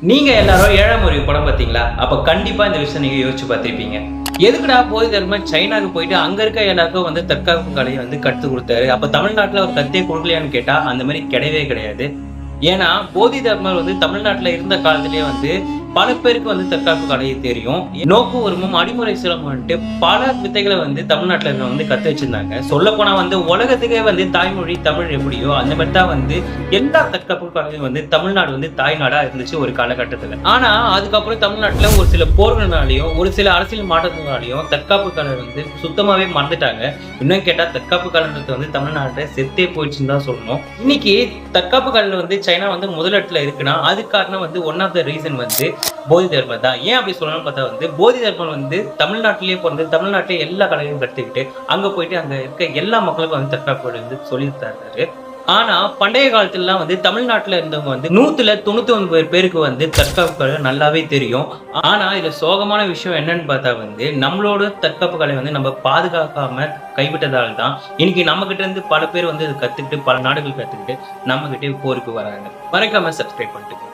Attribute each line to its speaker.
Speaker 1: நீங்க எல்லாரும் 7ஆம் அறிவு படம் பார்த்தீங்களா? அப்ப கண்டிப்பா இந்த விஷயம் நீங்க யோசிச்சு பார்த்திருப்பீங்க. எதுக்குடா போதி தர்மன் சைனாக்கு போயிட்டு அங்க இருக்க எல்லாருக்கும் தற்காப்பு கலையை கத்து கொடுத்தாரு. அப்ப தமிழ்நாட்டுல ஒரு கத்தே கொடுக்கலையான்னு கேட்டா அந்த மாதிரி கிடையவே கிடையாது. ஏன்னா போதி தர்மர் தமிழ்நாட்டுல இருந்த காலத்திலேயே பல பேருக்கு தற்காப்பு கலையை தெரியும். நோக்கு உரிமம் அடிமுறை சிலம்பம் பல வித்தைகளை தமிழ்நாட்டுல இருக்க கத்து வச்சிருந்தாங்க. சொல்ல போனா உலகத்துக்கே தாய்மொழி தமிழ் எப்படியோ அந்த மாதிரி தான் எல்லா தற்காப்பு கலையும் தமிழ்நாடு தாய்நாடா இருந்துச்சு ஒரு காலகட்டத்துல. ஆனா அதுக்கப்புறம் தமிழ்நாட்டுல ஒரு சில போர்களாலையும் ஒரு சில அரசியல் மாற்றத்தினாலையும் தற்காப்பு கலை சுத்தமாவே மறந்துட்டாங்க. இன்னும் கேட்டா தற்காப்பு கலைன்றது தமிழ்நாட்டை செத்தே போயிடுச்சுன்னு தான் சொல்லணும். இன்னைக்கு தற்காப்பு கலையில சைனா முதலிடத்துல இருக்குன்னா அதுக்கு காரணம் ஒன் ஆஃப் த ரீசன் போதி தர்மர் தான். ஏன் அப்படி சொல்லணும்னு பார்த்தா போதி தர்மர் தமிழ்நாட்டிலேயே பிறந்து தமிழ்நாட்டிலே எல்லா கலையும் கற்றுக்கிட்டு அங்க போயிட்டு அங்க இருக்க எல்லா மக்களுக்கும் தற்காப்பு சொல்லி தர்றாரு. ஆனா பண்டைய காலத்துலலாம் தமிழ்நாட்டுல இருந்தவங்க 199 பேருக்கு தற்காப்பு கலை நல்லாவே தெரியும். ஆனா இதுல சோகமான விஷயம் என்னன்னு பார்த்தா நம்மளோட தற்காப்பு கலை நம்ம பாதுகாக்காம கைவிட்டதால தான் இன்னைக்கு நம்ம கிட்ட இருந்து பல பேர் கத்துக்கிட்டு பல நாடுகள் கத்துக்கிட்டு நம்ம கிட்டே போருக்கு வராங்க. மறக்காம சப்ஸ்கிரைப் பண்ணிட்டு